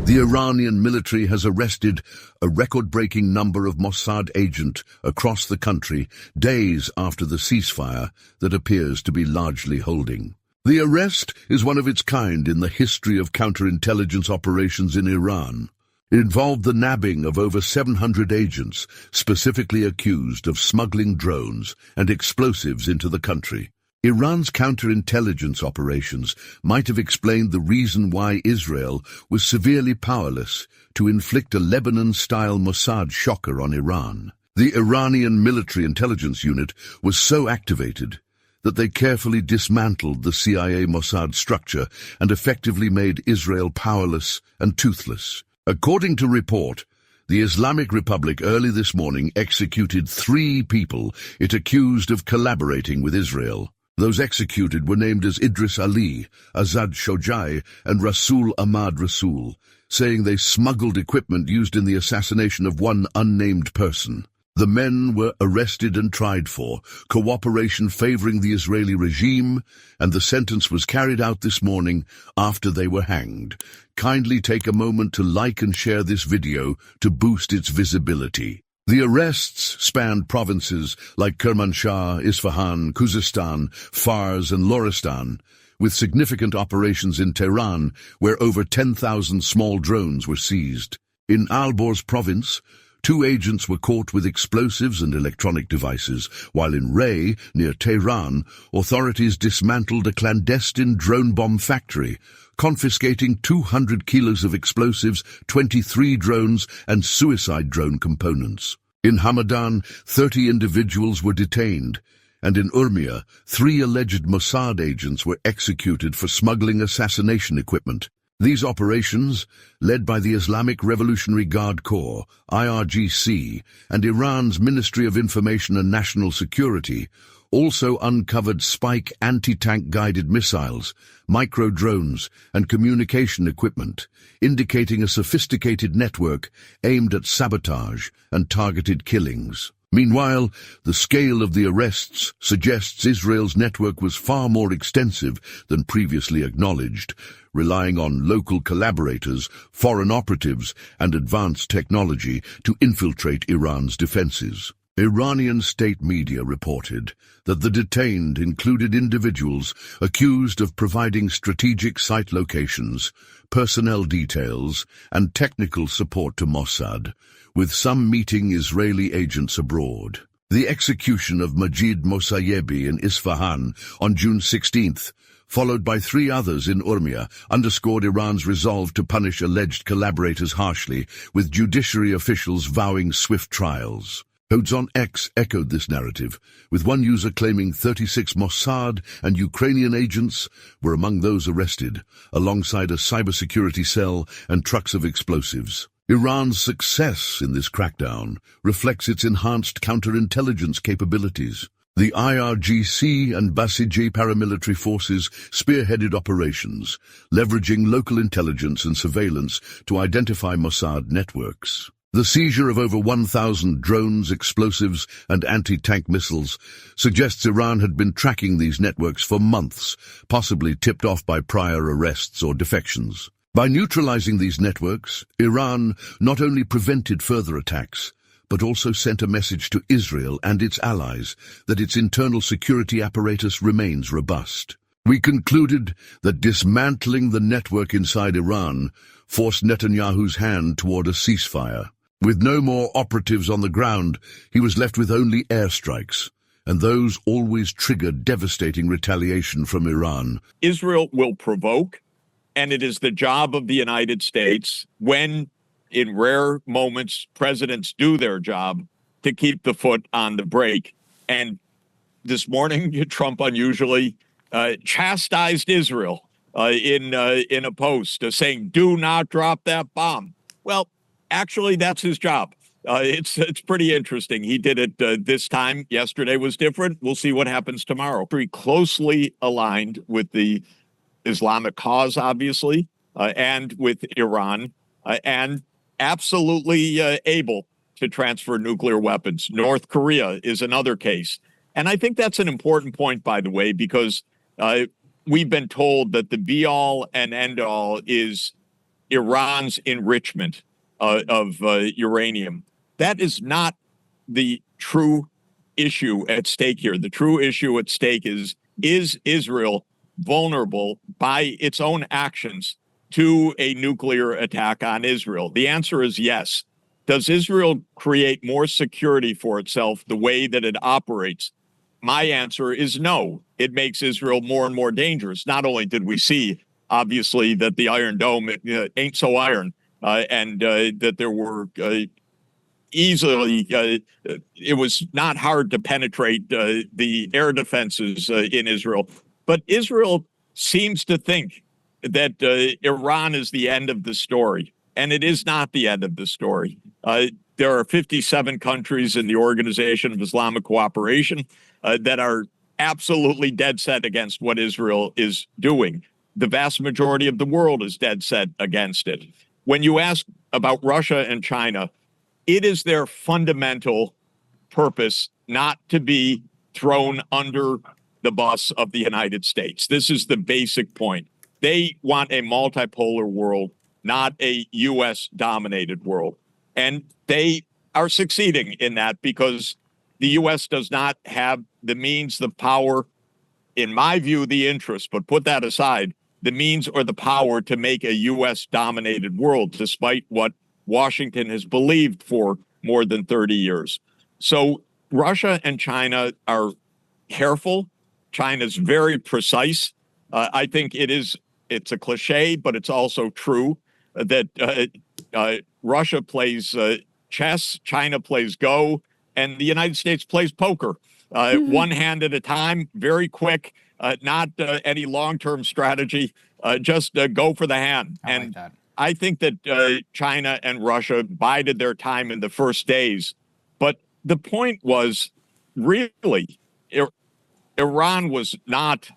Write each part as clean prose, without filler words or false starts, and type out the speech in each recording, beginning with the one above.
The Iranian military has arrested a record-breaking number of Mossad agents across the country days after the ceasefire that appears to be largely holding. The arrest is one of its kind in the history of counterintelligence operations in Iran. It involved the nabbing of over 700 agents specifically accused of smuggling drones and explosives into the country. Iran's counterintelligence operations might have explained the reason why Israel was severely powerless to inflict a Lebanon-style Mossad shocker on Iran. The Iranian military intelligence unit was so activated that they carefully dismantled the CIA Mossad structure and effectively made Israel powerless and toothless. According to report, the Islamic Republic early this morning executed 3 people it accused of collaborating with Israel. Those executed were named as Idris Ali, Azad Shojai, and Rasul Ahmad Rasul, saying they smuggled equipment used in the assassination of one unnamed person. The men were arrested and tried for cooperation favoring the Israeli regime, and the sentence was carried out this morning after they were hanged. Kindly take a moment to like and share this video to boost its visibility. The arrests spanned provinces like Kermanshah, Isfahan, Khuzestan, Fars, and Loristan, with significant operations in Tehran, where over 10,000 small drones were seized. In Alborz province, 2 agents were caught with explosives and electronic devices, while in Ray, near Tehran, authorities dismantled a clandestine drone bomb factory, confiscating 200 kilos of explosives, 23 drones, and suicide drone components. In Hamadan, 30 individuals were detained, and in Urmia, 3 alleged Mossad agents were executed for smuggling assassination equipment. These operations, led by the Islamic Revolutionary Guard Corps, IRGC, and Iran's Ministry of Information and National Security, also uncovered spike anti-tank guided missiles, micro-drones, and communication equipment, indicating a sophisticated network aimed at sabotage and targeted killings. Meanwhile, the scale of the arrests suggests Israel's network was far more extensive than previously acknowledged, relying on local collaborators, foreign operatives, and advanced technology to infiltrate Iran's defenses. Iranian state media reported that the detained included individuals accused of providing strategic site locations, personnel details, and technical support to Mossad, with some meeting Israeli agents abroad. The execution of Majid Mosayebi in Isfahan on June 16th, followed by 3 others in Urmia, underscored Iran's resolve to punish alleged collaborators harshly, with judiciary officials vowing swift trials. Codes on X echoed this narrative, with one user claiming 36 Mossad and Ukrainian agents were among those arrested, alongside a cybersecurity cell and trucks of explosives. Iran's success in this crackdown reflects its enhanced counterintelligence capabilities. The IRGC and Basiji paramilitary forces spearheaded operations, leveraging local intelligence and surveillance to identify Mossad networks. The seizure of over 1,000 drones, explosives, and anti-tank missiles suggests Iran had been tracking these networks for months, possibly tipped off by prior arrests or defections. By neutralizing these networks, Iran not only prevented further attacks, but also sent a message to Israel and its allies that its internal security apparatus remains robust. We concluded that dismantling the network inside Iran forced Netanyahu's hand toward a ceasefire. With no more operatives on the ground, he was left with only airstrikes, and those always triggered devastating retaliation from Iran. Israel will provoke, and it is the job of the United States, when in rare moments presidents do their job, to keep the foot on the brake. And this morning, Trump unusually chastised Israel in a post saying, "Do not drop that bomb." Well, actually, that's his job. It's pretty interesting. He did it this time. Yesterday was different. We'll see what happens tomorrow. Very closely aligned with the Islamic cause, obviously, and with Iran, and absolutely able to transfer nuclear weapons. North Korea is another case. And I think that's an important point, by the way, because we've been told that the be-all and end-all is Iran's enrichment of uranium. That is not the true issue at stake here. The true issue at stake is Israel vulnerable by its own actions to a nuclear attack on Israel? The answer is yes. Does Israel create more security for itself the way that it operates? My answer is no. It makes Israel more and more dangerous. Not only did we see, obviously, that the Iron Dome ain't so iron, and that there were easily, it was not hard to penetrate the air defenses in Israel. But Israel seems to think that Iran is the end of the story, and it is not the end of the story. There are 57 countries in the Organization of Islamic Cooperation that are absolutely dead set against what Israel is doing. The vast majority of the world is dead set against it. When you ask about Russia and China, it is their fundamental purpose not to be thrown under the bus of the United States. This is the basic point. They want a multipolar world, not a U.S.-dominated world. And they are succeeding in that because the U.S. does not have the means, the power, in my view, the interest, but put that aside, the means or the power to make a U.S.-dominated world, despite what Washington has believed for more than 30 years. So Russia and China are careful. China's very precise. I think it's a cliche, but it's also true that Russia plays chess, China plays Go, and the United States plays poker. One hand at a time, very quick, not any long-term strategy, just go for the hand. I like that. I think that China and Russia bided their time in the first days. But the point was, really, Iran was not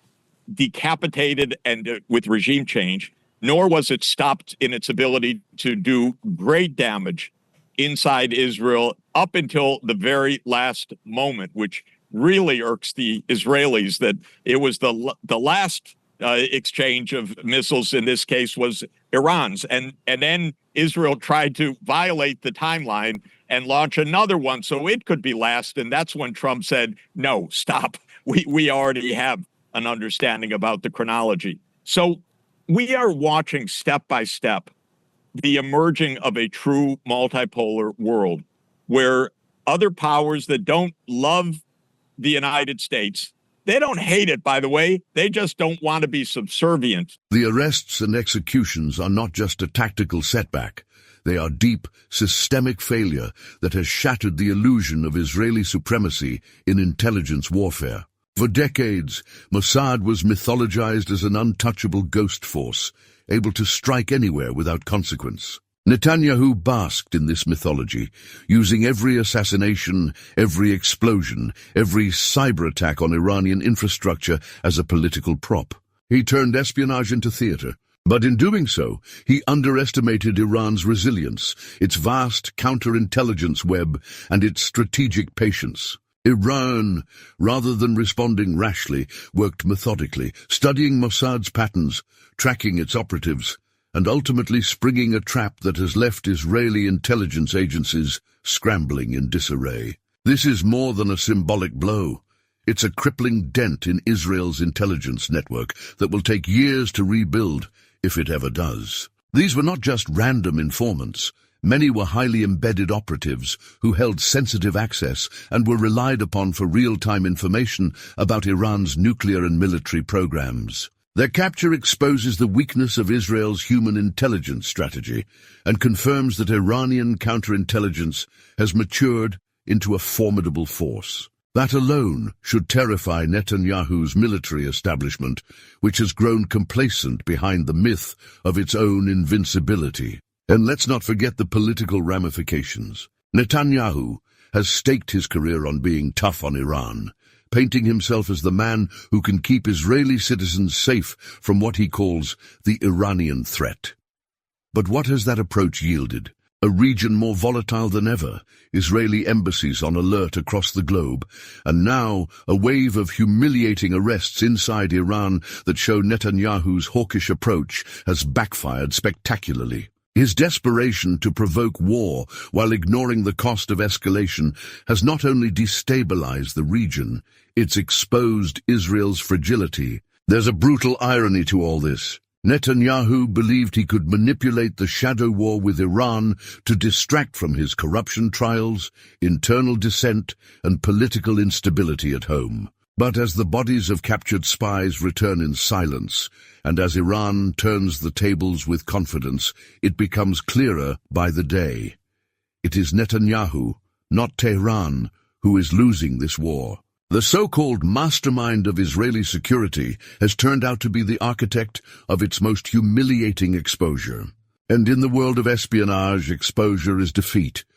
decapitated and with regime change, nor was it stopped in its ability to do great damage inside Israel up until the very last moment, which really irks the Israelis that it was the last exchange of missiles in this case was Iran's. And then Israel tried to violate the timeline and launch another one so it could be last. And that's when Trump said, no, stop. We already have an understanding about the chronology. So we are watching step by step the emerging of a true multipolar world where other powers that don't love the United States, they don't hate it, by the way, they just don't want to be subservient. The arrests and executions are not just a tactical setback. They are deep, systemic failure that has shattered the illusion of Israeli supremacy in intelligence warfare. For decades, Mossad was mythologized as an untouchable ghost force, able to strike anywhere without consequence. Netanyahu basked in this mythology, using every assassination, every explosion, every cyber attack on Iranian infrastructure as a political prop. He turned espionage into theater. But in doing so, he underestimated Iran's resilience, its vast counterintelligence web, and its strategic patience. Iran, rather than responding rashly, worked methodically, studying Mossad's patterns, tracking its operatives, and ultimately springing a trap that has left Israeli intelligence agencies scrambling in disarray. This is more than a symbolic blow. It's a crippling dent in Israel's intelligence network that will take years to rebuild, if it ever does. These were not just random informants. Many were highly embedded operatives who held sensitive access and were relied upon for real-time information about Iran's nuclear and military programs. Their capture exposes the weakness of Israel's human intelligence strategy and confirms that Iranian counterintelligence has matured into a formidable force. That alone should terrify Netanyahu's military establishment, which has grown complacent behind the myth of its own invincibility. And let's not forget the political ramifications. Netanyahu has staked his career on being tough on Iran, painting himself as the man who can keep Israeli citizens safe from what he calls the Iranian threat. But what has that approach yielded? A region more volatile than ever, Israeli embassies on alert across the globe, and now a wave of humiliating arrests inside Iran that show Netanyahu's hawkish approach has backfired spectacularly. His desperation to provoke war while ignoring the cost of escalation has not only destabilized the region, it's exposed Israel's fragility. There's a brutal irony to all this. Netanyahu believed he could manipulate the shadow war with Iran to distract from his corruption trials, internal dissent, and political instability at home. But as the bodies of captured spies return in silence, and as Iran turns the tables with confidence, it becomes clearer by the day. It is Netanyahu, not Tehran, who is losing this war. The so-called mastermind of Israeli security has turned out to be the architect of its most humiliating exposure. And in the world of espionage, exposure is defeat.